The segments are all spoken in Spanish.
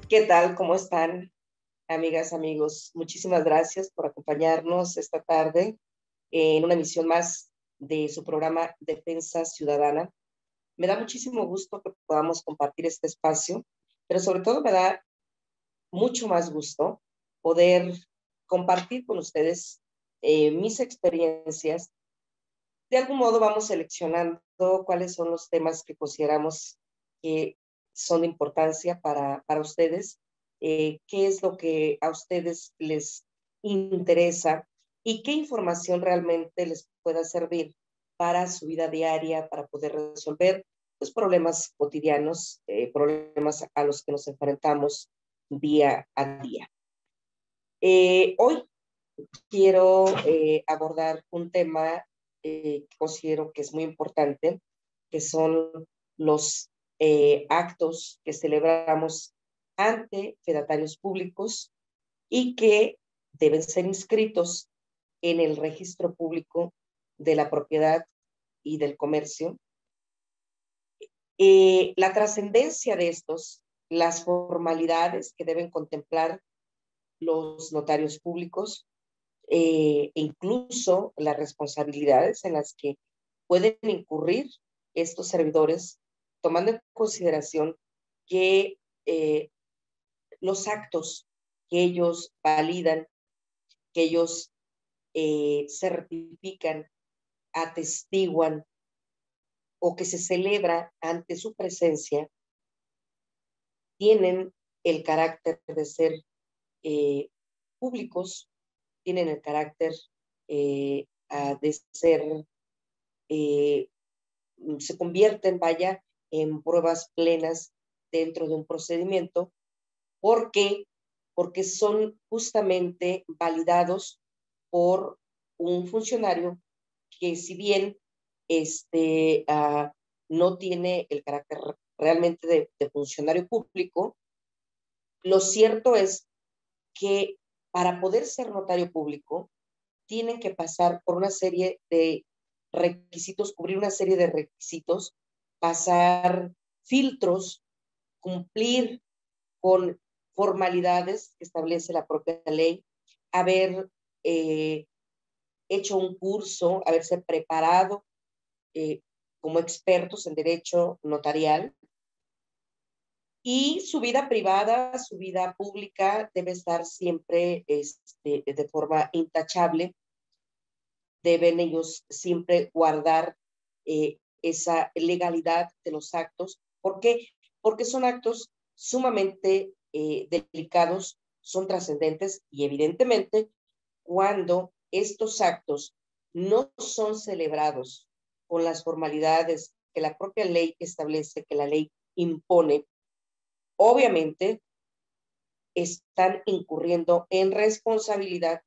¿Qué tal? ¿Cómo están, amigas, amigos? Muchísimas gracias por acompañarnos esta tarde en una emisión más de su programa Defensa Ciudadana. Me da muchísimo gusto que podamos compartir este espacio, pero sobre todo me da mucho más gusto poder compartir con ustedes mis experiencias. De algún modo vamos seleccionando cuáles son los temas que consideramos que son de importancia para ustedes, qué es lo que a ustedes les interesa y qué información realmente les pueda servir para su vida diaria, para poder resolver los problemas cotidianos, problemas a los que nos enfrentamos día a día. Hoy quiero abordar un tema que considero que es muy importante, que son los actos que celebramos ante fedatarios públicos y que deben ser inscritos en el registro público de la propiedad y del comercio. La trascendencia de estos, las formalidades que deben contemplar los notarios públicos, incluso las responsabilidades en las que pueden incurrir estos servidores, tomando en consideración que los actos que ellos validan, que ellos certifican, atestiguan o que se celebra ante su presencia, tienen el carácter de ser públicos, tienen el carácter de ser, eh, se convierten, vaya, en pruebas plenas dentro de un procedimiento. ¿Por qué? Porque son justamente validados por un funcionario que, si bien no tiene el carácter realmente de funcionario público, lo cierto es que para poder ser notario público tienen que pasar por una serie de requisitos, cubrir una serie de requisitos, pasar filtros, cumplir con formalidades que establece la propia ley, haber hecho un curso, haberse preparado eh, como expertos en derecho notarial, y su vida privada, su vida pública debe estar siempre de forma intachable. Deben ellos siempre guardar esa legalidad de los actos. ¿Por qué? Porque son actos sumamente delicados, son trascendentes, y evidentemente cuando estos actos no son celebrados con las formalidades que la propia ley establece, que la ley impone, obviamente están incurriendo en responsabilidad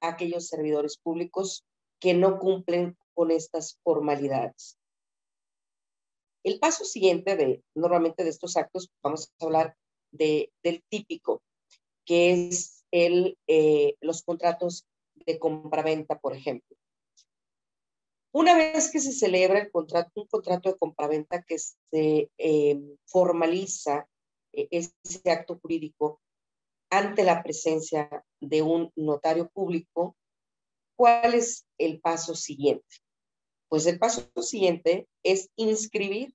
a aquellos servidores públicos que no cumplen con estas formalidades. El paso siguiente normalmente de estos actos, vamos a hablar del típico, que es los contratos de compraventa, por ejemplo. Una vez que se celebra un contrato de compraventa, que se formaliza ese acto jurídico ante la presencia de un notario público, ¿cuál es el paso siguiente? Pues el paso siguiente es inscribir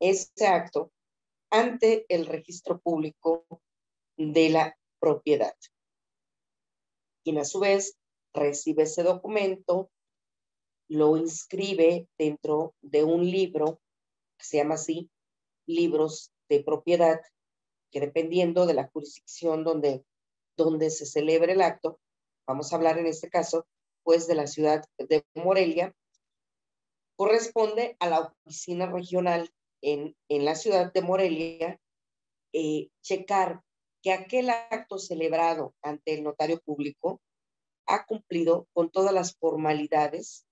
ese acto ante el registro público de la propiedad, quien a su vez recibe ese documento, lo inscribe dentro de un libro que se llama así, libros de propiedad, que dependiendo de la jurisdicción donde se celebre el acto, vamos a hablar en este caso, pues de la ciudad de Morelia, corresponde a la oficina regional en la ciudad de Morelia checar que aquel acto celebrado ante el notario público ha cumplido con todas las formalidades,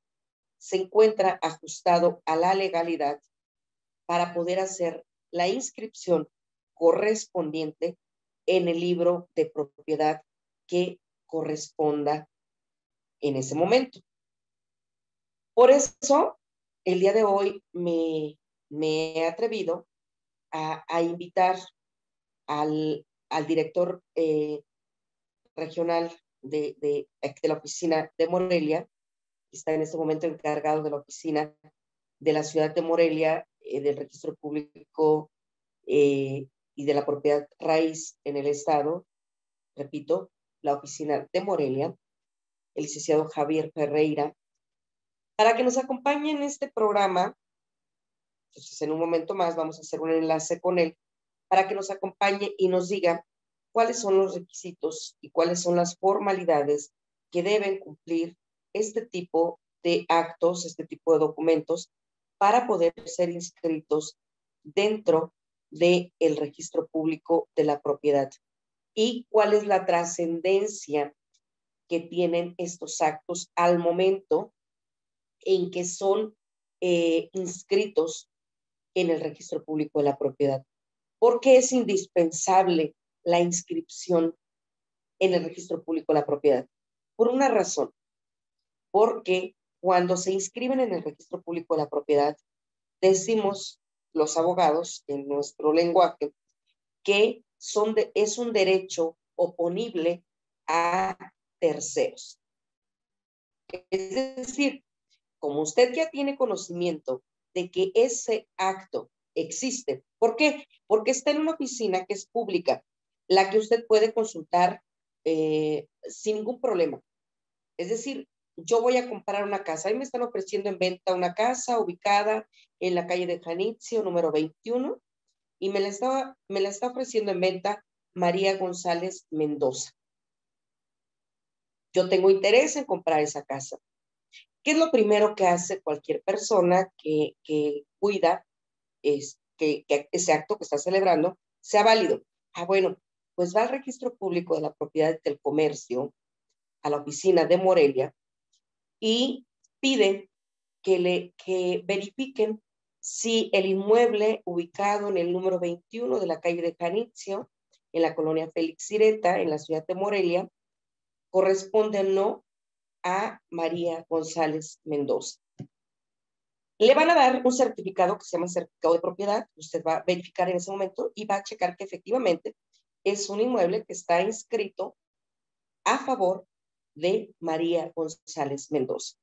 se encuentra ajustado a la legalidad para poder hacer la inscripción correspondiente en el libro de propiedad que corresponda en ese momento. Por eso, el día de hoy me he atrevido a invitar al al director regional de la oficina de Morelia, que está en este momento encargado de la oficina de la ciudad de Morelia, del registro público y de la propiedad raíz en el estado, repito, la oficina de Morelia, el licenciado Javier Ferreira, para que nos acompañe en este programa. Entonces, en un momento más vamos a hacer un enlace con él para que nos acompañe y nos diga cuáles son los requisitos y cuáles son las formalidades que deben cumplir este tipo de actos, este tipo de documentos, para poder ser inscritos dentro del registro público de la propiedad y cuál es la trascendencia que tienen estos actos al momento en que son inscritos en el registro público de la propiedad. ¿Por qué es indispensable la inscripción en el registro público de la propiedad? Por una razón, porque cuando se inscriben en el registro público de la propiedad, decimos los abogados en nuestro lenguaje que es un derecho oponible a terceros. Es decir, como usted ya tiene conocimiento de que ese acto existe, ¿por qué? Porque está en una oficina que es pública, la que usted puede consultar sin ningún problema. Es decir, yo voy a comprar una casa, ahí me están ofreciendo en venta una casa ubicada en la calle de Janitzio, número 21, y me la está ofreciendo en venta María González Mendoza. Yo tengo interés en comprar esa casa. ¿Qué es lo primero que hace cualquier persona que cuida que ese acto que está celebrando sea válido? Bueno, pues va al registro público de la propiedad del comercio, a la oficina de Morelia, y pide que verifiquen si el inmueble ubicado en el número 21 de la calle de Janitzio, en la colonia Félix Ireta, en la ciudad de Morelia, corresponde o no a María González Mendoza. Le van a dar un certificado que se llama certificado de propiedad. Usted va a verificar en ese momento y va a checar que efectivamente es un inmueble que está inscrito a favor de María González Mendoza.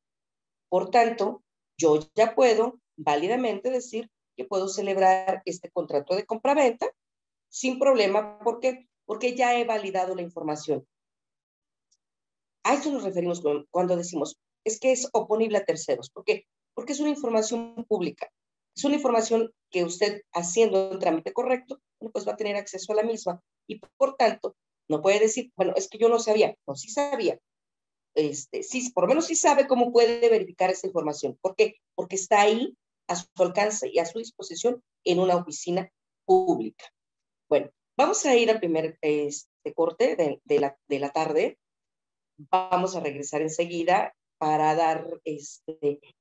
Por tanto, yo ya puedo válidamente decir que puedo celebrar este contrato de compraventa sin problema. ¿Por qué? Porque ya he validado la información. A eso nos referimos cuando decimos, es que es oponible a terceros. ¿Por qué? Porque es una información pública. Es una información que usted, haciendo el trámite correcto, pues va a tener acceso a la misma. Y por tanto, no puede decir, bueno, es que yo no sabía. No, sí sabía. Sí, por lo menos sí sabe cómo puede verificar esa información. ¿Por qué? Porque está ahí a su alcance y a su disposición en una oficina pública. Bueno, vamos a ir al primer corte de la tarde. Vamos a regresar enseguida para dar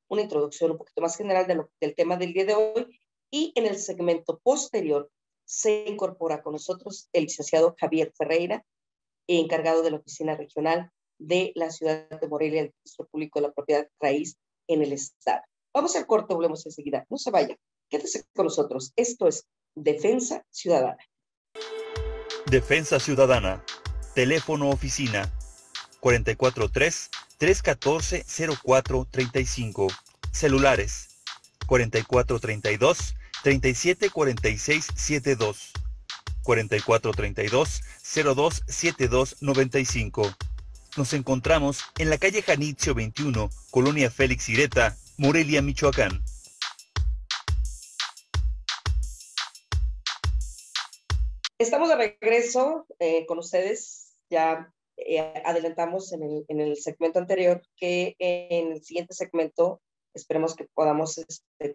una introducción un poquito más general del tema del día de hoy, y en el segmento posterior se incorpora con nosotros el licenciado Javier Ferreira, encargado de la oficina regional de la ciudad de Morelia, del registro público de la propiedad raíz en el estado. Vamos al corte, volvemos enseguida. No se vaya, quédese con nosotros. Esto es Defensa Ciudadana. Defensa Ciudadana. Teléfono oficina 443-314-0435. Celulares 4432-374672. 4432-027295. Nos encontramos en la calle Janitzio 21, Colonia Félix Ireta, Morelia, Michoacán. Estamos de regreso con ustedes. Ya adelantamos en el segmento anterior que en el siguiente segmento esperemos que podamos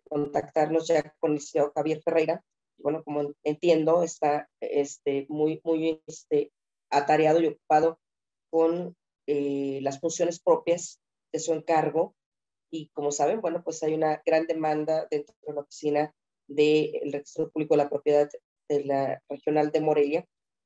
contactarnos ya con el licenciado Javier Ferreira. Bueno, como entiendo, está muy atareado y ocupado con las funciones propias de su encargo. Y como saben, bueno, pues hay una gran demanda dentro de la oficina del registro público de la propiedad de la regional de Morelia.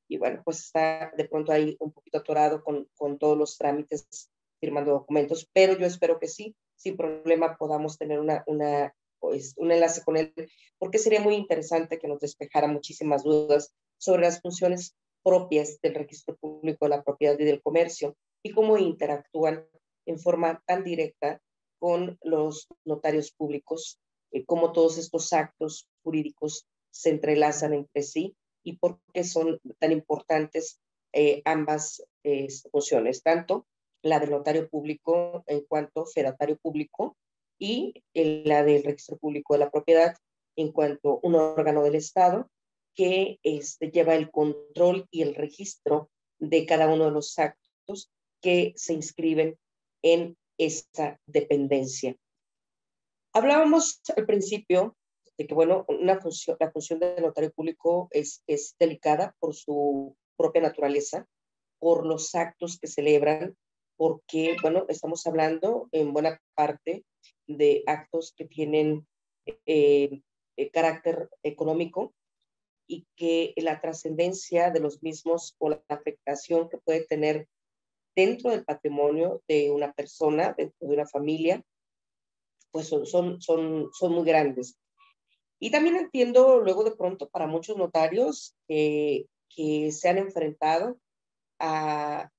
Y bueno, pues está de pronto ahí un poquito atorado con todos los trámites, firmando documentos, pero yo espero que sí, sin problema podamos tener un enlace con él, porque sería muy interesante que nos despejara muchísimas dudas sobre las funciones propias del registro público de la propiedad y del comercio y cómo interactúan en forma tan directa con los notarios públicos, cómo todos estos actos jurídicos se entrelazan entre sí y por qué son tan importantes ambas funciones, tanto la del notario público en cuanto fedatario público y la del registro público de la propiedad en cuanto un órgano del Estado que lleva el control y el registro de cada uno de los actos que se inscriben en esta dependencia. Hablábamos al principio de que, bueno, la función del notario público es delicada por su propia naturaleza, por los actos que celebran, porque, bueno, estamos hablando en buena parte de actos que tienen carácter económico y que la trascendencia de los mismos o la afectación que puede tener dentro del patrimonio de una persona, dentro de una familia, pues son muy grandes. Y también entiendo luego de pronto para muchos notarios que se han enfrentado a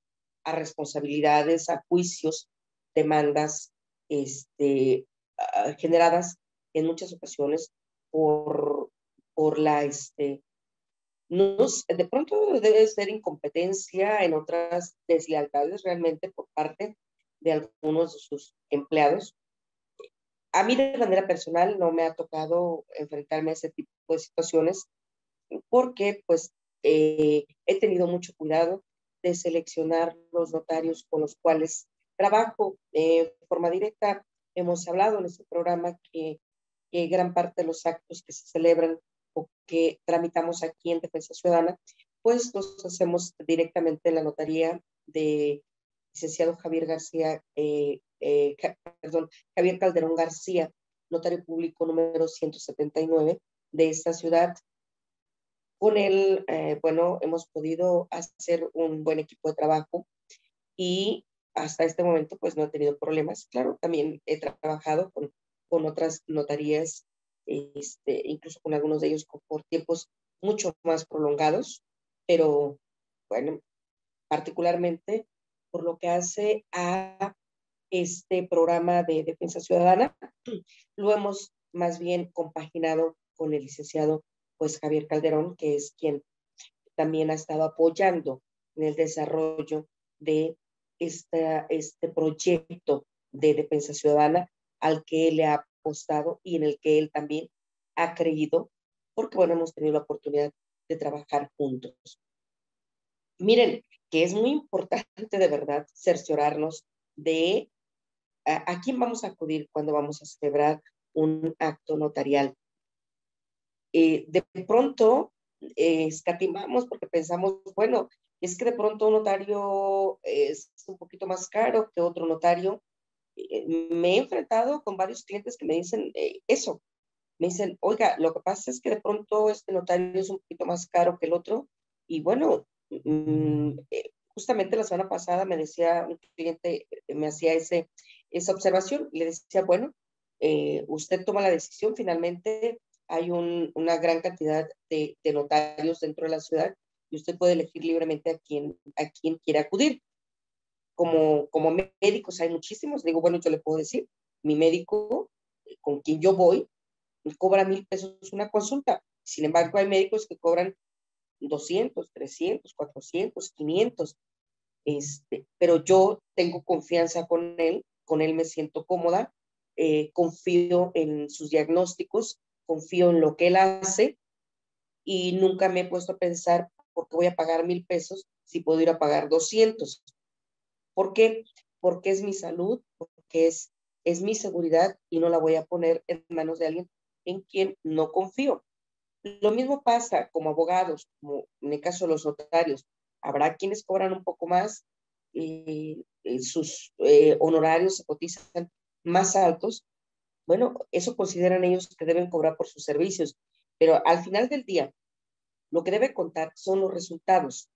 responsabilidades, a juicios, demandas generadas en muchas ocasiones por la, no, de pronto debe ser incompetencia, en otras deslealtades realmente por parte de algunos de sus empleados. A mí de manera personal no me ha tocado enfrentarme a ese tipo de situaciones porque pues he tenido mucho cuidado de seleccionar los notarios con los cuales trabajo de forma directa. Hemos hablado en este programa que gran parte de los actos que se celebran o que tramitamos aquí en Defensa Ciudadana, pues los hacemos directamente en la notaría de licenciado Javier García, Javier Calderón García, notario público número 179 de esta ciudad. Con él, bueno, hemos podido hacer un buen equipo de trabajo y hasta este momento pues no he tenido problemas. Claro, también he trabajado con otras notarías, incluso con algunos de ellos por tiempos mucho más prolongados, pero bueno, particularmente por lo que hace a este programa de Defensa Ciudadana, lo hemos más bien compaginado con el licenciado pues Javier Calderón, que es quien también ha estado apoyando en el desarrollo de este proyecto de Defensa Ciudadana al que él le ha apostado y en el que él también ha creído, porque bueno, hemos tenido la oportunidad de trabajar juntos. Miren, que es muy importante de verdad cerciorarnos de a quién vamos a acudir cuando vamos a celebrar un acto notarial. De pronto escatimamos porque pensamos, bueno, es que de pronto un notario es un poquito más caro que otro notario. Me he enfrentado con varios clientes que me dicen eso. Me dicen, oiga, lo que pasa es que de pronto este notario es un poquito más caro que el otro. Y bueno, justamente la semana pasada me decía un cliente, me hacía esa observación y le decía, bueno, usted toma la decisión, finalmente hay una gran cantidad de notarios dentro de la ciudad y usted puede elegir libremente a quién quiere acudir. Como médicos hay muchísimos, digo, bueno, yo le puedo decir, mi médico con quien yo voy cobra 1,000 pesos una consulta. Sin embargo, hay médicos que cobran 200, 300, 400, 500. Pero yo tengo confianza con él me siento cómoda, confío en sus diagnósticos, confío en lo que él hace y nunca me he puesto a pensar por qué voy a pagar 1,000 pesos si puedo ir a pagar 200. ¿Por qué? Porque es mi salud, porque es mi seguridad y no la voy a poner en manos de alguien en quien no confío. Lo mismo pasa como abogados, como en el caso de los notarios. Habrá quienes cobran un poco más, sus honorarios se cotizan más altos. Bueno, eso consideran ellos que deben cobrar por sus servicios, pero al final del día, lo que debe contar son los resultados.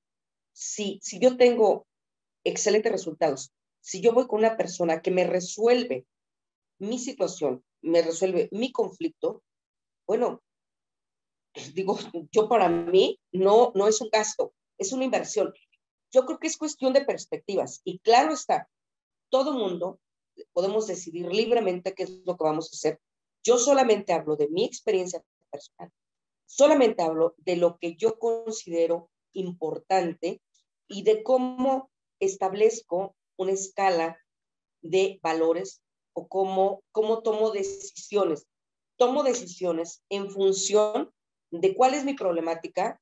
Si yo tengo excelentes resultados, si yo voy con una persona que me resuelve mi situación, me resuelve mi conflicto, bueno, digo, yo para mí no es un gasto, es una inversión. Yo creo que es cuestión de perspectivas y claro está, todo mundo podemos decidir libremente qué es lo que vamos a hacer. Yo solamente hablo de mi experiencia personal, solamente hablo de lo que yo considero importante y de cómo establezco una escala de valores o cómo tomo decisiones. Tomo decisiones en función de cuál es mi problemática,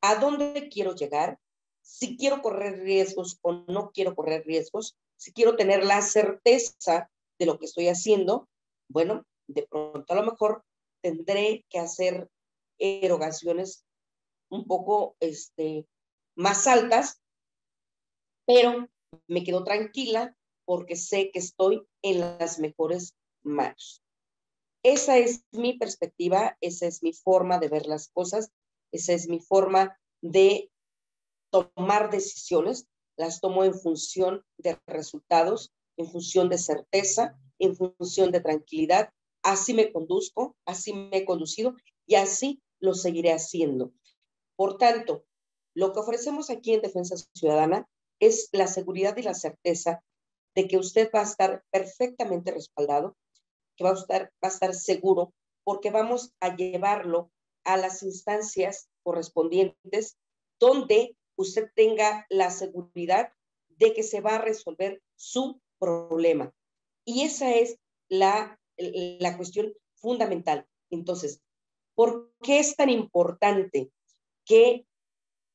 a dónde quiero llegar, si quiero correr riesgos o no quiero correr riesgos, si quiero tener la certeza de lo que estoy haciendo. Bueno, de pronto a lo mejor tendré que hacer erogaciones un poco más altas, pero me quedo tranquila porque sé que estoy en las mejores manos. Esa es mi perspectiva, esa es mi forma de ver las cosas, esa es mi forma de tomar decisiones. Las tomo en función de resultados, en función de certeza, en función de tranquilidad. Así me conduzco, así me he conducido y así lo seguiré haciendo. Por tanto, lo que ofrecemos aquí en Defensa Ciudadana es la seguridad y la certeza de que usted va a estar perfectamente respaldado, que va a estar seguro, porque vamos a llevarlo a las instancias correspondientes donde usted tenga la seguridad de que se va a resolver su problema. Y esa es la cuestión fundamental. Entonces, ¿por qué es tan importante que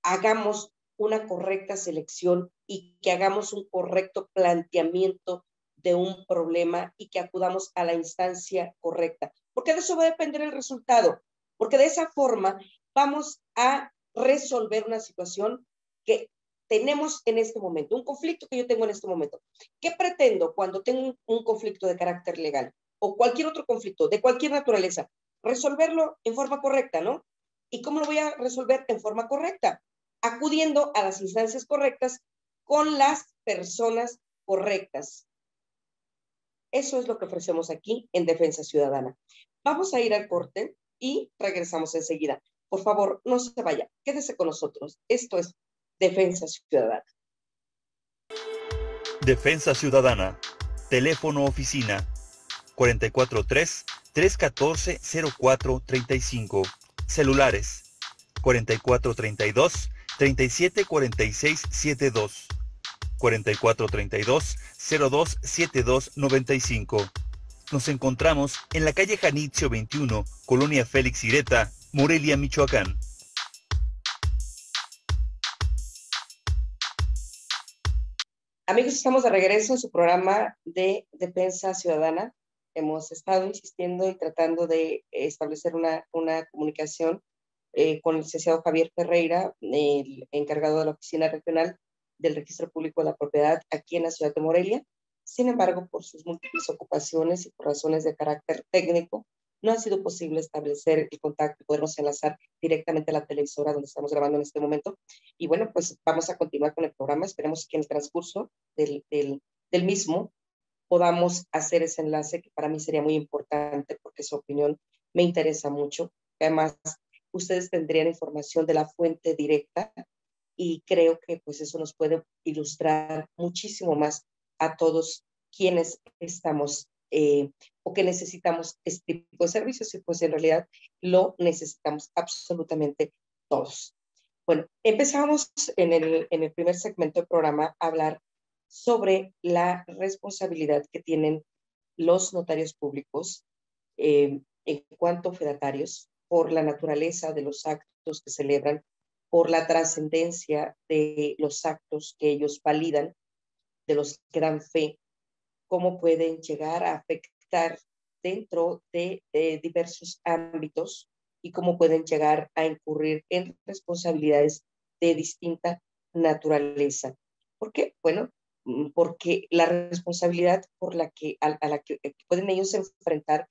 hagamos una correcta selección y que hagamos un correcto planteamiento de un problema y que acudamos a la instancia correcta? Porque de eso va a depender el resultado, porque de esa forma vamos a resolver una situación que tenemos en este momento, un conflicto que yo tengo en este momento. ¿Qué pretendo cuando tengo un conflicto de carácter legal o cualquier otro conflicto de cualquier naturaleza? Resolverlo en forma correcta, ¿no? ¿Y cómo lo voy a resolver en forma correcta? Acudiendo a las instancias correctas con las personas correctas. Eso es lo que ofrecemos aquí en Defensa Ciudadana. Vamos a ir al corte y regresamos enseguida. Por favor, no se vaya, quédese con nosotros. Esto es Defensa Ciudadana. Defensa Ciudadana. Teléfono oficina 443-314-0435. Celulares 4432-374672. 4432-027295. Nos encontramos en la calle Janitzio 21, Colonia Félix Ireta, Morelia, Michoacán. Amigos, estamos de regreso en su programa de Defensa Ciudadana. Hemos estado insistiendo y tratando de establecer una comunicación con el licenciado Javier Ferreira, el encargado de la Oficina Regional del Registro Público de la Propiedad aquí en la ciudad de Morelia. Sin embargo, por sus múltiples ocupaciones y por razones de carácter técnico, no ha sido posible establecer el contacto y podernos enlazar directamente a la televisora donde estamos grabando en este momento. Y bueno, pues vamos a continuar con el programa. Esperemos que en el transcurso del mismo podamos hacer ese enlace, que para mí sería muy importante porque su opinión me interesa mucho. Además, ustedes tendrían información de la fuente directa y creo que pues eso nos puede ilustrar muchísimo más a todos quienes estamos o que necesitamos este tipo de servicios, y pues en realidad lo necesitamos absolutamente todos. Bueno, empezamos en el primer segmento del programa a hablar sobre la responsabilidad que tienen los notarios públicos en cuanto fedatarios por la naturaleza de los actos que celebran, por la trascendencia de los actos que ellos validan, de los que dan fe, cómo pueden llegar a afectar dentro de diversos ámbitos y cómo pueden llegar a incurrir en responsabilidades de distinta naturaleza. ¿Por qué? Bueno, porque la responsabilidad por a la que pueden ellos enfrentar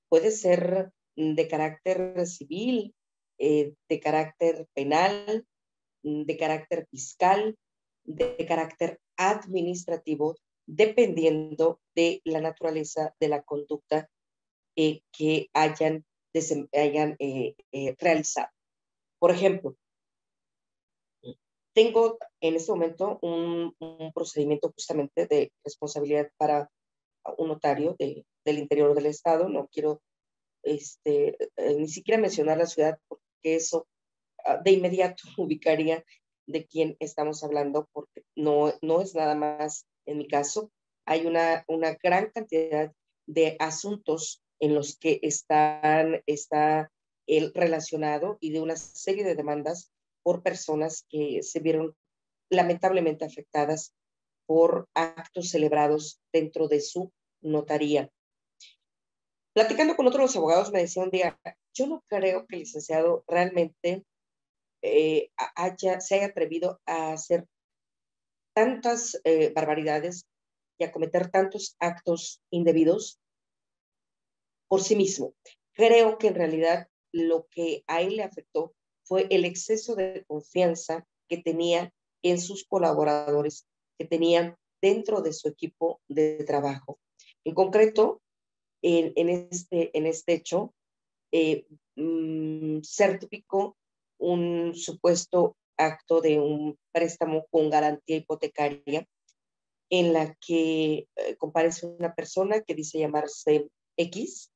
puede ser de carácter civil, de carácter penal, de carácter fiscal, de carácter administrativo, dependiendo de la naturaleza de la conducta que hayan realizado. Por ejemplo, Tengo en este momento un procedimiento justamente de responsabilidad para un notario del interior del estado. No quiero ni siquiera mencionar la ciudad porque eso de inmediato ubicaría de quién estamos hablando, porque no es nada más en mi caso. Hay una gran cantidad de asuntos en los que está él relacionado, y de una serie de demandas por personas que se vieron lamentablemente afectadas por actos celebrados dentro de su notaría. Platicando con otros abogados, me decía un día, yo no creo que el licenciado realmente se haya atrevido a hacer tantas barbaridades y a cometer tantos actos indebidos por sí mismo. Creo que en realidad lo que a él le afectó fue el exceso de confianza que tenía en sus colaboradores, que tenían dentro de su equipo de trabajo. En concreto, en este hecho, certificó un supuesto acto de un préstamo con garantía hipotecaria en la que comparece una persona que dice llamarse X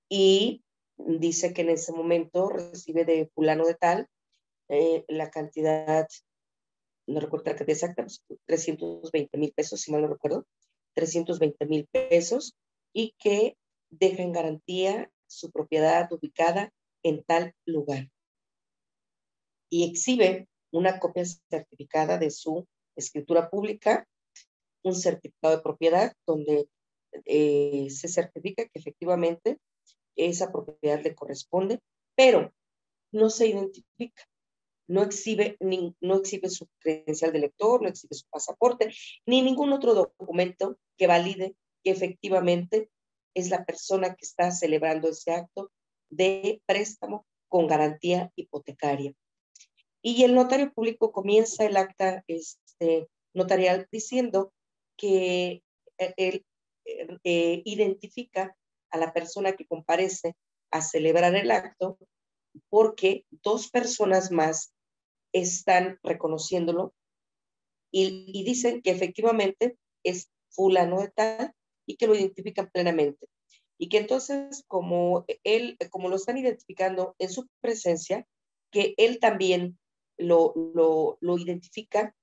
y dice que en ese momento recibe de fulano de tal la cantidad, no recuerdo la cantidad exacta, 320,000 pesos, si mal no recuerdo, 320,000 pesos, y que deja en garantía su propiedad ubicada en tal lugar. Y exhibe una copia certificada de su escritura pública, un certificado de propiedad donde se certifica que efectivamente esa propiedad le corresponde, pero no se identifica, no exhibe su credencial de lector, no exhibe su pasaporte, ni ningún otro documento que valide que efectivamente es la persona que está celebrando ese acto de préstamo con garantía hipotecaria. Y el notario público comienza el acta notarial diciendo que él identifica a la persona que comparece a celebrar el acto porque dos personas más están reconociéndolo y dicen que efectivamente es fulano de tal y que lo identifican plenamente. Y que entonces, como lo están identificando en su presencia, que él también lo identifica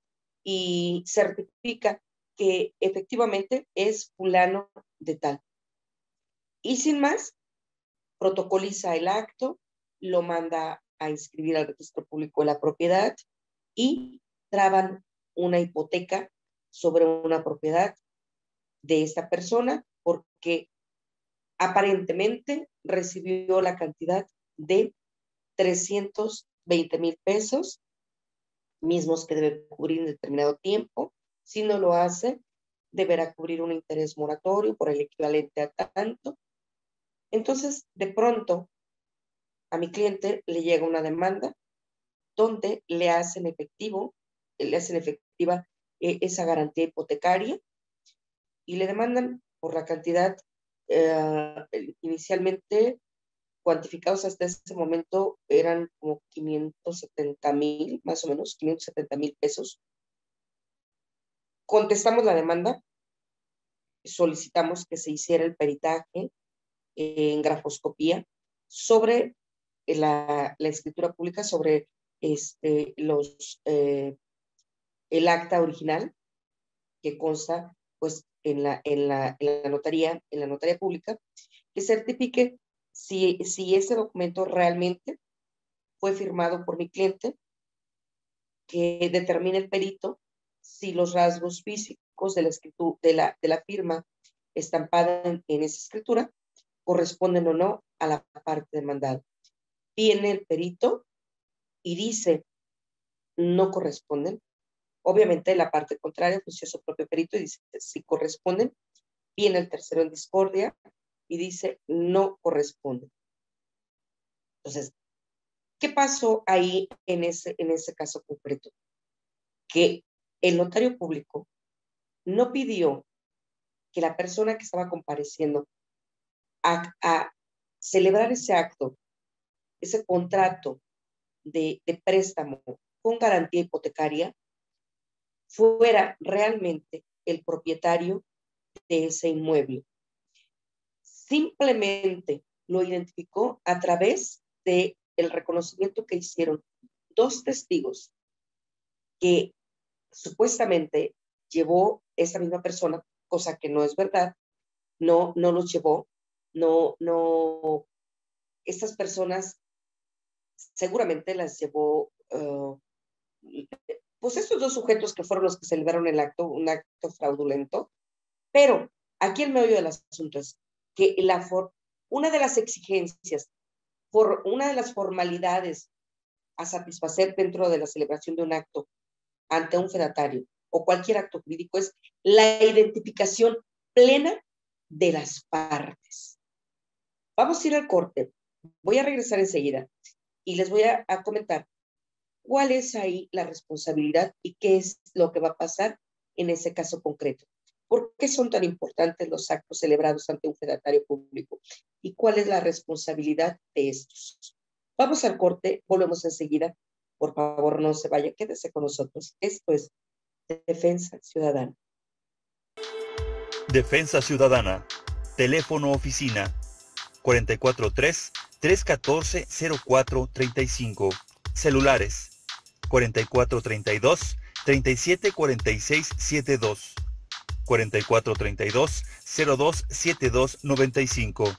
y certifica que efectivamente es fulano de tal. Y sin más, protocoliza el acto, lo manda a inscribir al registro público de la propiedad y traban una hipoteca sobre una propiedad de esta persona porque aparentemente recibió la cantidad de 320,000 pesos, mismos que debe cubrir en determinado tiempo. Si no lo hace, deberá cubrir un interés moratorio por el equivalente a tanto. Entonces, de pronto, a mi cliente le llega una demanda donde le hacen efectiva esa garantía hipotecaria y le demandan por la cantidad inicialmente cuantificados hasta ese momento eran como 570,000, más o menos, 570,000 pesos. Contestamos la demanda, solicitamos que se hiciera el peritaje en grafoscopía sobre la escritura pública, sobre el acta original que consta pues en la notaría pública, que certifique si ese documento realmente fue firmado por mi cliente, que determine el perito si los rasgos físicos de la firma estampada en esa escritura corresponden o no a la parte demandada. Viene el perito y dice no corresponden. Obviamente la parte contraria pues es su propio perito y dice si corresponden. Viene el tercero en discordia y dice no corresponden. Entonces, ¿qué pasó ahí en ese caso concreto? Que el notario público no pidió que la persona que estaba compareciendo a celebrar ese acto, ese contrato de préstamo con garantía hipotecaria fuera realmente el propietario de ese inmueble. Simplemente lo identificó a través del reconocimiento que hicieron dos testigos que supuestamente llevó esa misma persona, cosa que no es verdad, no los llevó, estas personas seguramente las llevó, pues estos dos sujetos que fueron los que celebraron el acto, un acto fraudulento, pero aquí el meollo del asunto es que una de las exigencias, una de las formalidades a satisfacer dentro de la celebración de un acto ante un fedatario o cualquier acto jurídico es la identificación plena de las partes. Vamos a ir al corte. Voy a regresar enseguida y les voy a comentar cuál es ahí la responsabilidad y qué es lo que va a pasar en ese caso concreto. ¿Por qué son tan importantes los actos celebrados ante un fedatario público? ¿Y cuál es la responsabilidad de estos? Vamos al corte, volvemos enseguida. Por favor, no se vaya, quédese con nosotros. Esto es Defensa Ciudadana. Defensa Ciudadana. Teléfono oficina 443-314-0435. Celulares 4432-374672. 4432-027295.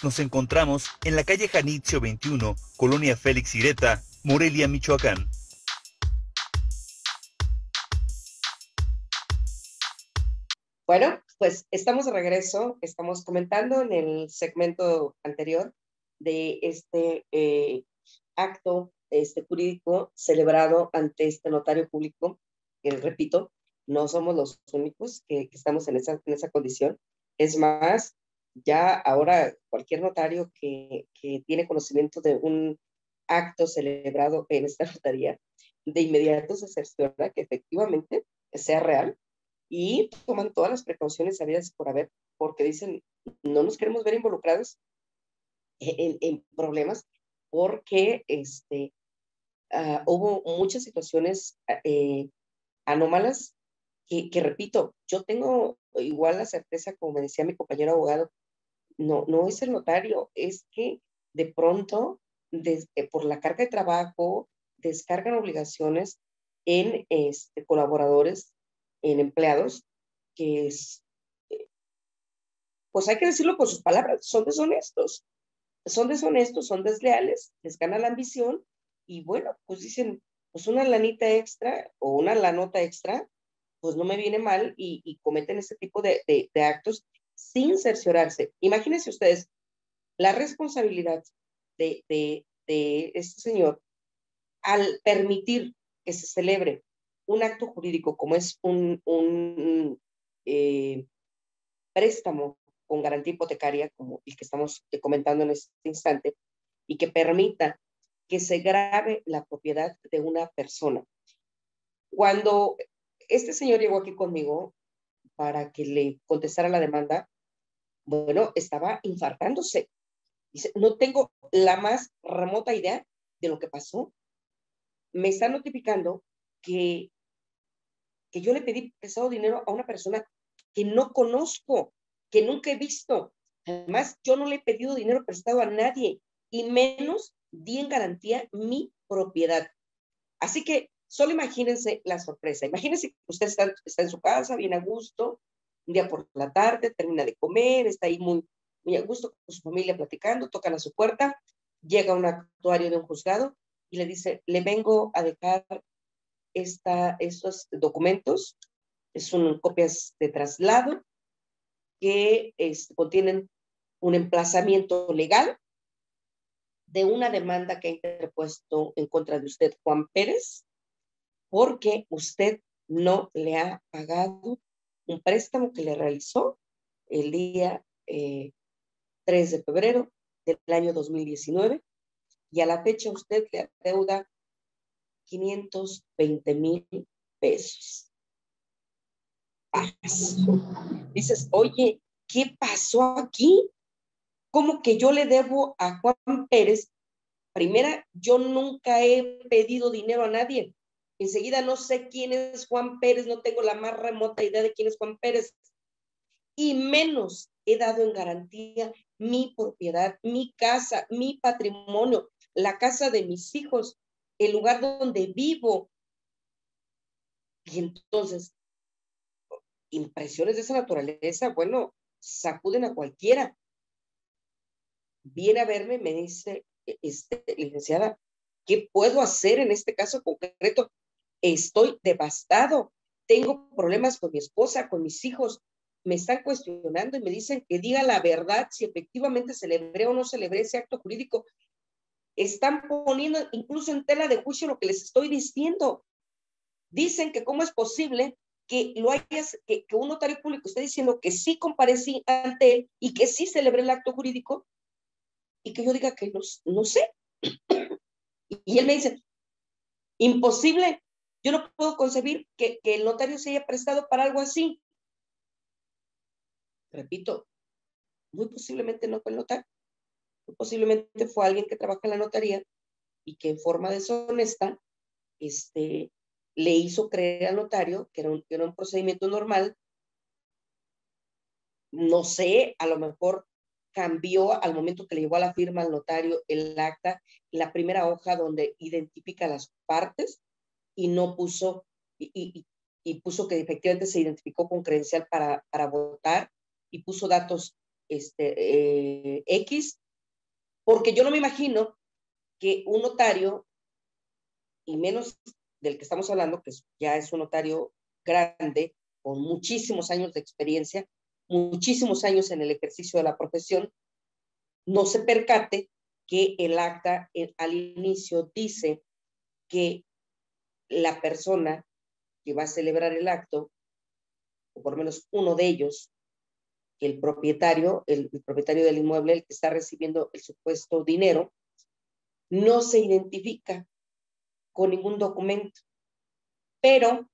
Nos encontramos en la calle Janitzio 21, Colonia Félix Ireta, Morelia, Michoacán. Bueno, pues estamos de regreso, estamos comentando en el segmento anterior de este acto jurídico celebrado ante este notario público, que repito, no somos los únicos que estamos en esa condición. Es más, ya ahora cualquier notario que tiene conocimiento de un acto celebrado en esta notaría, de inmediato se cerciora que efectivamente sea real y toman todas las precauciones habidas por haber, porque dicen, no nos queremos ver involucrados en problemas, porque hubo muchas situaciones anómalas que repito, yo tengo igual la certeza, como me decía mi compañero abogado, no es el notario, es que de pronto, por la carga de trabajo, descargan obligaciones en colaboradores, en empleados, que pues hay que decirlo con sus palabras, son deshonestos, son desleales, les gana la ambición y bueno, pues dicen, pues una lanita extra o una lanota extra, pues no me viene mal y cometen este tipo de actos sin cerciorarse. Imagínense ustedes la responsabilidad de este señor al permitir que se celebre un acto jurídico como es un préstamo con garantía hipotecaria, como el que estamos comentando en este instante, y que permita que se grave la propiedad de una persona. Cuando este señor llegó aquí conmigo para que le contestara la demanda, bueno, estaba infartándose. Dice, no tengo la más remota idea de lo que pasó. Me está notificando que yo le pedí prestado dinero a una persona que no conozco, que nunca he visto. Además, yo no le he pedido dinero prestado a nadie y menos di en garantía mi propiedad. Así que solo imagínense la sorpresa. Imagínense que usted está en su casa, bien a gusto, un día por la tarde, termina de comer, está ahí muy, muy a gusto con su familia platicando, tocan a su puerta, llega un actuario de un juzgado y le dice, le vengo a dejar estos documentos, son copias de traslado que contienen un emplazamiento legal de una demanda que ha interpuesto en contra de usted, Juan Pérez, porque usted no le ha pagado un préstamo que le realizó el día 3 de febrero del año 2019 y a la fecha usted le adeuda 520,000 pesos. Dices, oye, ¿qué pasó aquí? ¿Cómo que yo le debo a Juan Pérez Primera, yo nunca he pedido dinero a nadie. Enseguida no sé quién es Juan Pérez, no tengo la más remota idea de quién es Juan Pérez. Y menos he dado en garantía mi propiedad, mi casa, mi patrimonio, la casa de mis hijos, el lugar donde vivo. Y entonces, impresiones de esa naturaleza, bueno, sacuden a cualquiera. Viene a verme, me dice, licenciada, ¿qué puedo hacer en este caso concreto? Estoy devastado, tengo problemas con mi esposa, con mis hijos, me están cuestionando y me dicen que diga la verdad si efectivamente celebré o no celebré ese acto jurídico. Están poniendo incluso en tela de juicio lo que les estoy diciendo. Dicen que cómo es posible que que un notario público esté diciendo que sí comparecí ante él y que sí celebré el acto jurídico y que yo diga que no sé. Y él me dice, imposible, yo no puedo concebir que el notario se haya prestado para algo así. Repito, muy posiblemente no fue el notario, muy posiblemente fue alguien que trabaja en la notaría y que en forma deshonesta le hizo creer al notario que era un procedimiento normal. No sé, a lo mejor cambió al momento que le llegó a la firma al notario el acta, la primera hoja donde identifica las partes y no puso, y puso que efectivamente se identificó con credencial para votar y puso datos X, porque yo no me imagino que un notario, y menos del que estamos hablando, que ya es un notario grande, con muchísimos años de experiencia, muchísimos años en el ejercicio de la profesión, no se percate que el acta al inicio dice que la persona que va a celebrar el acto, o por lo menos uno de ellos, el propietario, el propietario del inmueble, el que está recibiendo el supuesto dinero, no se identifica con ningún documento, pero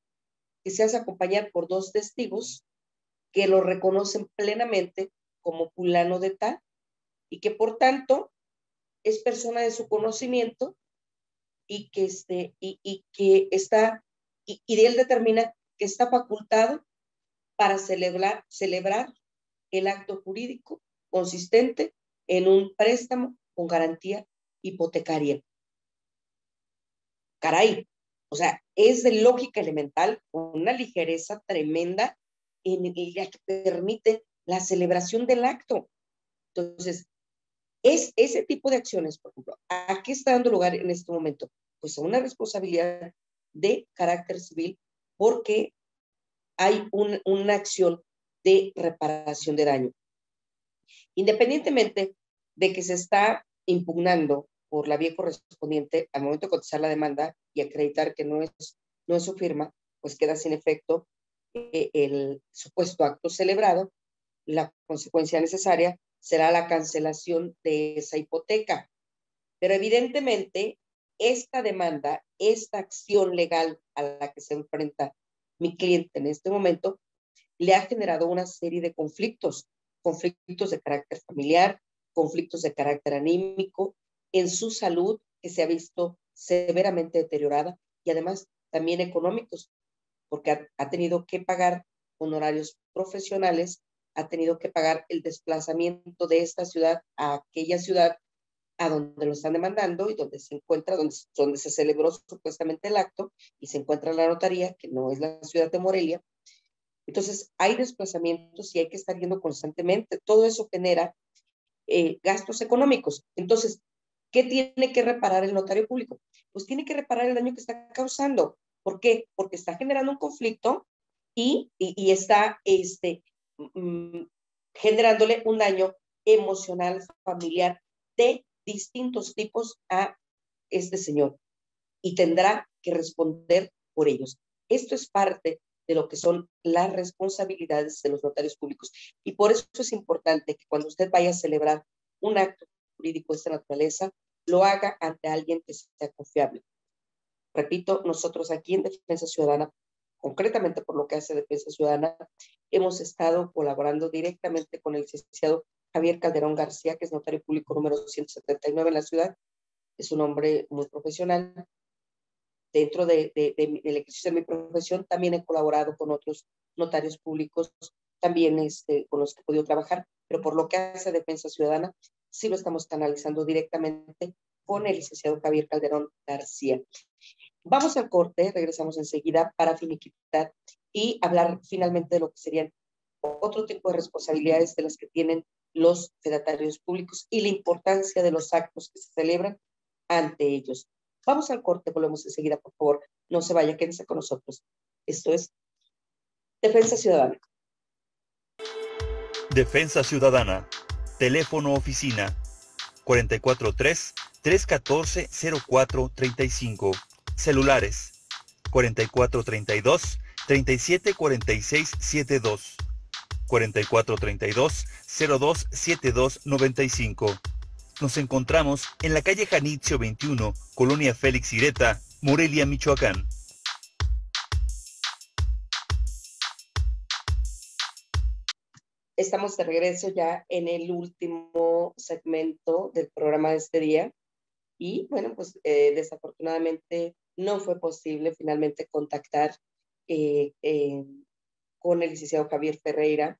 que se hace acompañar por dos testigos que lo reconocen plenamente como fulano de tal y que por tanto es persona de su conocimiento y que, que está, y de él determina que está facultado para celebrar el acto jurídico consistente en un préstamo con garantía hipotecaria. Caray, o sea, es de lógica elemental, con una ligereza tremenda en la que permite la celebración del acto. Entonces, es ese tipo de acciones, por ejemplo, ¿a qué está dando lugar en este momento? Pues a una responsabilidad de carácter civil porque hay una acción de reparación de daño. Independientemente de que se está impugnando por la vía correspondiente al momento de contestar la demanda y acreditar que no es su firma, pues queda sin efecto el supuesto acto celebrado. La consecuencia necesaria será la cancelación de esa hipoteca. Pero evidentemente, esta demanda, esta acción legal a la que se enfrenta mi cliente en este momento, le ha generado una serie de conflictos de carácter familiar, conflictos de carácter anímico, en su salud, que se ha visto severamente deteriorada, y además también económicos, porque ha tenido que pagar honorarios profesionales, ha tenido que pagar el desplazamiento de esta ciudad a aquella ciudad a donde lo están demandando y donde se encuentra, donde se celebró supuestamente el acto, y se encuentra la notaría, que no es la ciudad de Morelia. Entonces, hay desplazamientos y hay que estar yendo constantemente. Todo eso genera gastos económicos. Entonces, ¿qué tiene que reparar el notario público? Pues tiene que reparar el daño que está causando. ¿Por qué? Porque está generando un conflicto y está generándole un daño emocional, familiar, de distintos tipos a este señor. Y tendrá que responder por ellos. Esto es parte de lo que son las responsabilidades de los notarios públicos. Y por eso es importante que cuando usted vaya a celebrar un acto jurídico de esta naturaleza, lo haga ante alguien que sea confiable. Repito, nosotros aquí en Defensa Ciudadana, concretamente por lo que hace Defensa Ciudadana, hemos estado colaborando directamente con el licenciado Javier Calderón García, que es notario público número 179 en la ciudad. es un hombre muy profesional. Dentro del ejercicio de mi profesión también he colaborado con otros notarios públicos, también con los que he podido trabajar, pero por lo que hace a Defensa Ciudadana, sí lo estamos canalizando directamente con el licenciado Javier Calderón García. Vamos al corte, regresamos enseguida para finiquitar y hablar finalmente de lo que serían otro tipo de responsabilidades de las que tienen los fedatarios públicos y la importancia de los actos que se celebran ante ellos. Vamos al corte, volvemos enseguida, por favor. No se vaya, quédense con nosotros. Esto es Defensa Ciudadana. Defensa Ciudadana. Teléfono oficina 443-314-0435. Celulares 4432-374672. 4432-027295. Nos encontramos en la calle Janitzio 21, Colonia Félix Ireta, Morelia, Michoacán. Estamos de regreso ya en el último segmento del programa de este día. Y bueno, pues desafortunadamente no fue posible finalmente contactar con el licenciado Javier Ferreira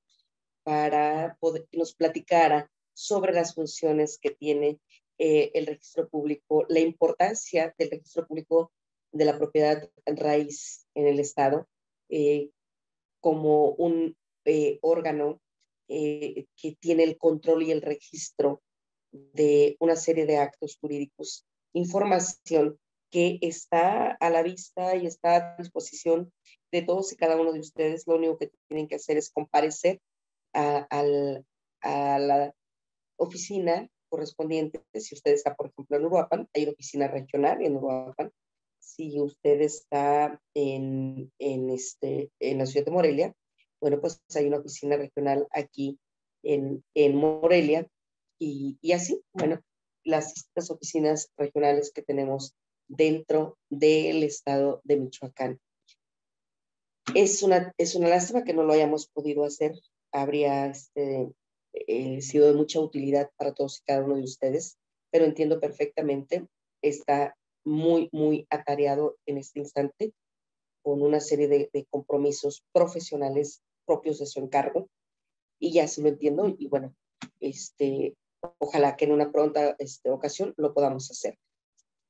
para poder que nos platicara sobre las funciones que tiene el registro público, la importancia del registro público de la propiedad raíz en el Estado como un órgano que tiene el control y el registro de una serie de actos jurídicos, información que está a la vista y está a disposición de todos y cada uno de ustedes. Lo único que tienen que hacer es comparecer a la oficina correspondiente. Si usted está, por ejemplo, en Uruapan, hay una oficina regional en Uruapan. Si usted está en la ciudad de Morelia, bueno, pues hay una oficina regional aquí en Morelia. Y así, bueno, las distintas oficinas regionales que tenemos dentro del estado de Michoacán. Es una lástima que no lo hayamos podido hacer. Habría sido de mucha utilidad para todos y cada uno de ustedes, pero entiendo perfectamente, está muy, muy atareado en este instante con una serie de compromisos profesionales propios de su encargo, y ya se lo entiendo, y bueno, ojalá que en una pronta ocasión lo podamos hacer.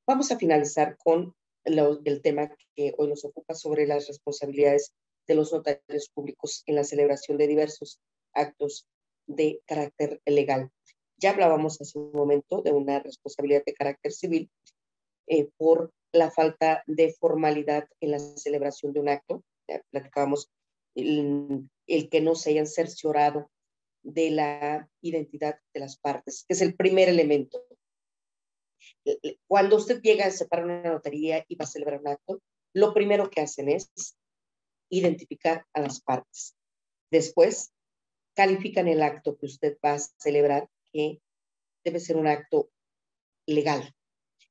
Vamos a finalizar con el tema que hoy nos ocupa sobre las responsabilidades de los notarios públicos en la celebración de diversos actos de carácter legal. Ya hablábamos hace un momento de una responsabilidad de carácter civil por la falta de formalidad en la celebración de un acto. Ya platicábamos el que no se hayan cerciorado de la identidad de las partes, que es el primer elemento. Cuando usted llega a separar una notaría y va a celebrar un acto, lo primero que hacen es identificar a las partes. Después, califican el acto que usted va a celebrar, que debe ser un acto legal.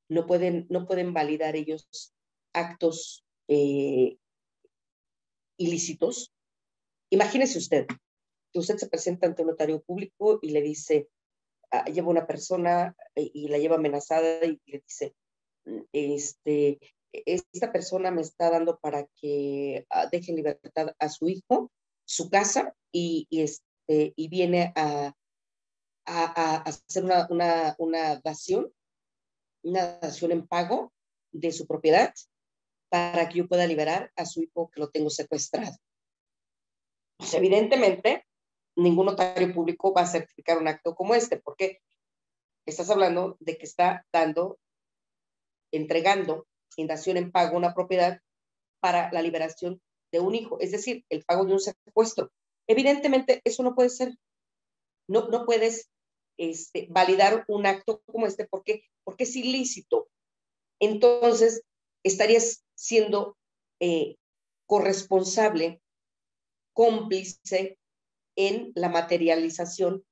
No pueden validar ellos actos ilícitos. Imagínese usted que usted se presenta ante un notario público y le dice, lleva una persona y la lleva amenazada y le dice, esta persona me está dando para que deje en libertad a su hijo, su casa, y viene a hacer una dación en pago de su propiedad para que yo pueda liberar a su hijo que lo tengo secuestrado. Pues evidentemente, ningún notario público va a certificar un acto como este, porque estás hablando de que está entregando en dación en pago una propiedad para la liberación de un hijo, es decir, el pago de un secuestro. Evidentemente, eso no puede ser. No puedes validar un acto como este porque es ilícito. Entonces, estarías siendo corresponsable, cómplice en la materialización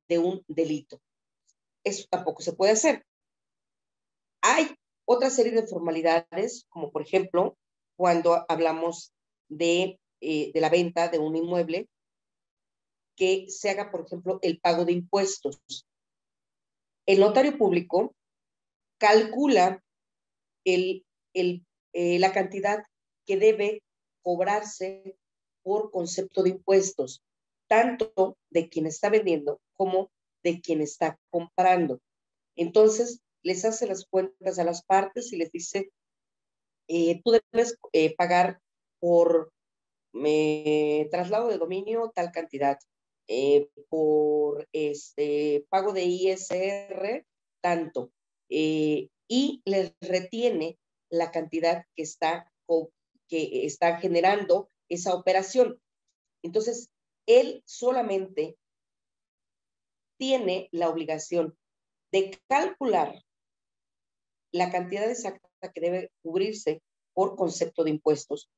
de un delito. Eso tampoco se puede hacer. Hay otra serie de formalidades, como por ejemplo, cuando hablamos de la venta de un inmueble, que se haga, por ejemplo, el pago de impuestos. El notario público calcula la cantidad que debe cobrarse por concepto de impuestos, tanto de quien está vendiendo como de quien está comprando. Entonces, les hace las cuentas a las partes y les dice, tú debes pagar por traslado de dominio tal cantidad, por pago de ISR tanto, y les retiene la cantidad que está generando esa operación. Entonces, él solamente tiene la obligación de calcular la cantidad exacta que debe cubrirse por concepto de impuestos.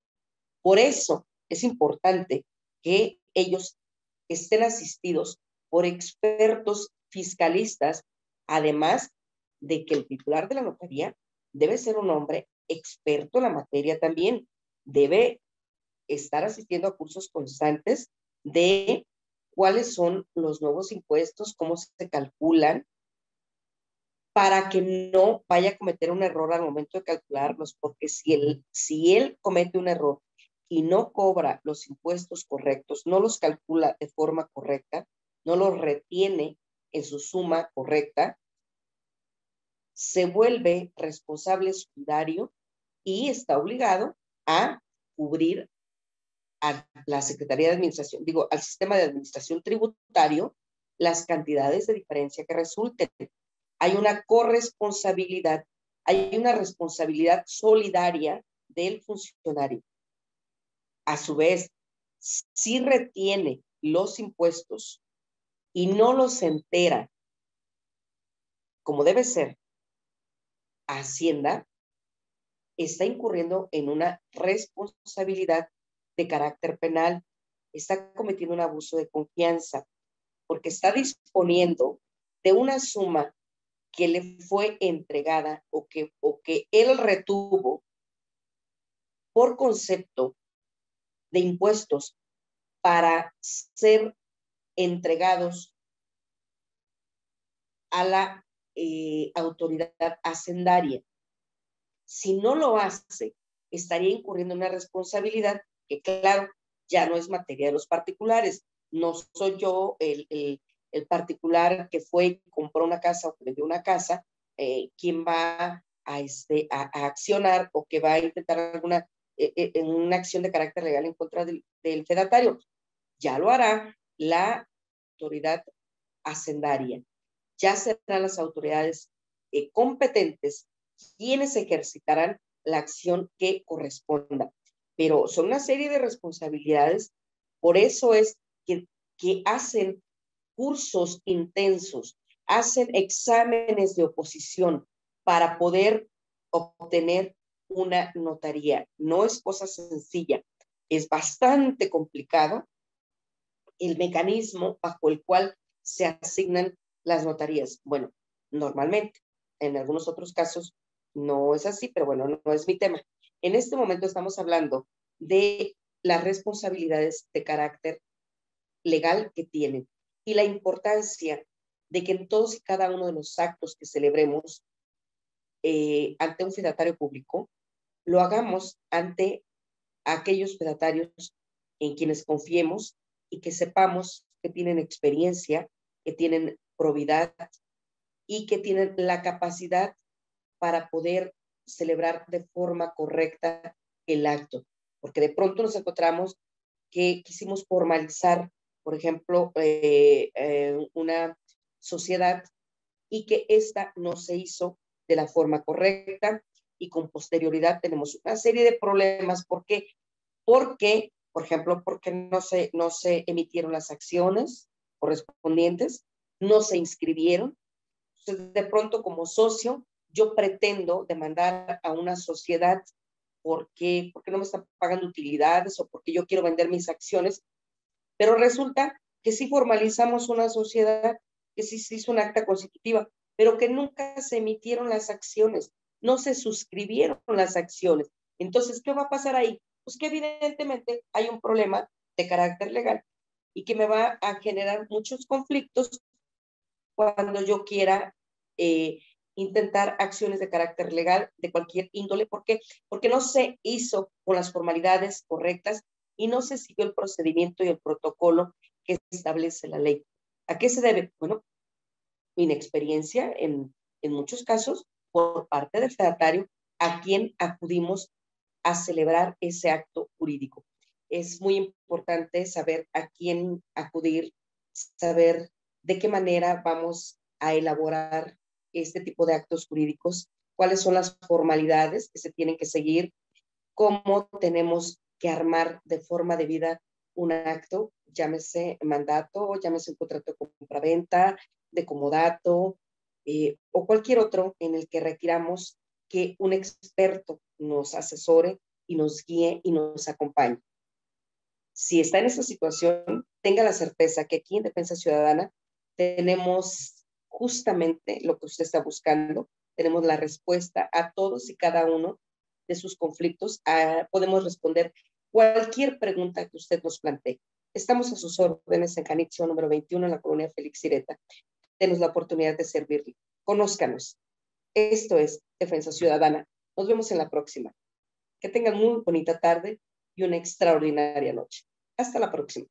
Por eso es importante que ellos estén asistidos por expertos fiscalistas, además de que el titular de la notaría debe ser un hombre experto en la materia también. Debe estar asistiendo a cursos constantes de cuáles son los nuevos impuestos, cómo se calculan, para que no vaya a cometer un error al momento de calcularlos, porque si él comete un error y no cobra los impuestos correctos, no los calcula de forma correcta, no los retiene en su suma correcta, se vuelve responsable solidario y está obligado a cubrir a la Secretaría de Administración, al sistema de administración tributario, las cantidades de diferencia que resulten. Hay una corresponsabilidad, hay una responsabilidad solidaria del funcionario. A su vez, si retiene los impuestos y no los entera como debe ser, Hacienda está incurriendo en una responsabilidad de carácter penal, está cometiendo un abuso de confianza, porque está disponiendo de una suma que le fue entregada o que él retuvo por concepto de impuestos para ser entregados a la autoridad hacendaria. Si no lo hace, estaría incurriendo en una responsabilidad que, claro, ya no es materia de los particulares. No soy yo el particular que fue y compró una casa o que vendió una casa, quien va a accionar o que va a intentar alguna una acción de carácter legal en contra del fedatario. Ya lo hará la autoridad hacendaria. Ya serán las autoridades competentes quienes ejercitarán la acción que corresponda. Pero son una serie de responsabilidades, por eso es que hacen cursos intensos, hacen exámenes de oposición para poder obtener una notaría. No es cosa sencilla, es bastante complicado el mecanismo bajo el cual se asignan las notarías. Bueno, normalmente, en algunos otros casos no es así, pero bueno, no es mi tema. En este momento estamos hablando de las responsabilidades de carácter legal que tienen y la importancia de que en todos y cada uno de los actos que celebremos ante un fedatario público, lo hagamos ante aquellos fedatarios en quienes confiemos y que sepamos que tienen experiencia, que tienen probidad y que tienen la capacidad para poder celebrar de forma correcta el acto. Porque de pronto nos encontramos que quisimos formalizar, por ejemplo, una sociedad y que esta no se hizo de la forma correcta y con posterioridad tenemos una serie de problemas. ¿Por qué? Porque, por ejemplo, porque no se emitieron las acciones correspondientes, no se inscribieron. Entonces, de pronto, como socio, yo pretendo demandar a una sociedad porque no me están pagando utilidades o porque yo quiero vender mis acciones, pero resulta que sí formalizamos una sociedad, que sí se hizo un acta constitutiva, pero que nunca se emitieron las acciones, no se suscribieron las acciones. Entonces, ¿qué va a pasar ahí? Pues que evidentemente hay un problema de carácter legal y que me va a generar muchos conflictos cuando yo quiera intentar acciones de carácter legal de cualquier índole. ¿Por qué? Porque no se hizo con las formalidades correctas y no se siguió el procedimiento y el protocolo que establece la ley. ¿A qué se debe? Bueno, inexperiencia en muchos casos por parte del fedatario a quien acudimos a celebrar ese acto jurídico. Es muy importante saber a quién acudir, saber de qué manera vamos a elaborar este tipo de actos jurídicos, cuáles son las formalidades que se tienen que seguir, cómo tenemos que armar de forma debida un acto, llámese mandato, llámese un contrato de compraventa, de comodato, o cualquier otro en el que requiramos que un experto nos asesore y nos guíe y nos acompañe. Si está en esa situación, tenga la certeza que aquí en Defensa Ciudadana tenemos justamente lo que usted está buscando, tenemos la respuesta a todos y cada uno de sus conflictos, podemos responder cualquier pregunta que usted nos plantee. Estamos a sus órdenes en Janitzio número 21 en la colonia Félix Ireta. Denos la oportunidad de servirle. Conózcanos. Esto es Defensa Ciudadana. Nos vemos en la próxima. Que tengan muy bonita tarde y una extraordinaria noche. Hasta la próxima.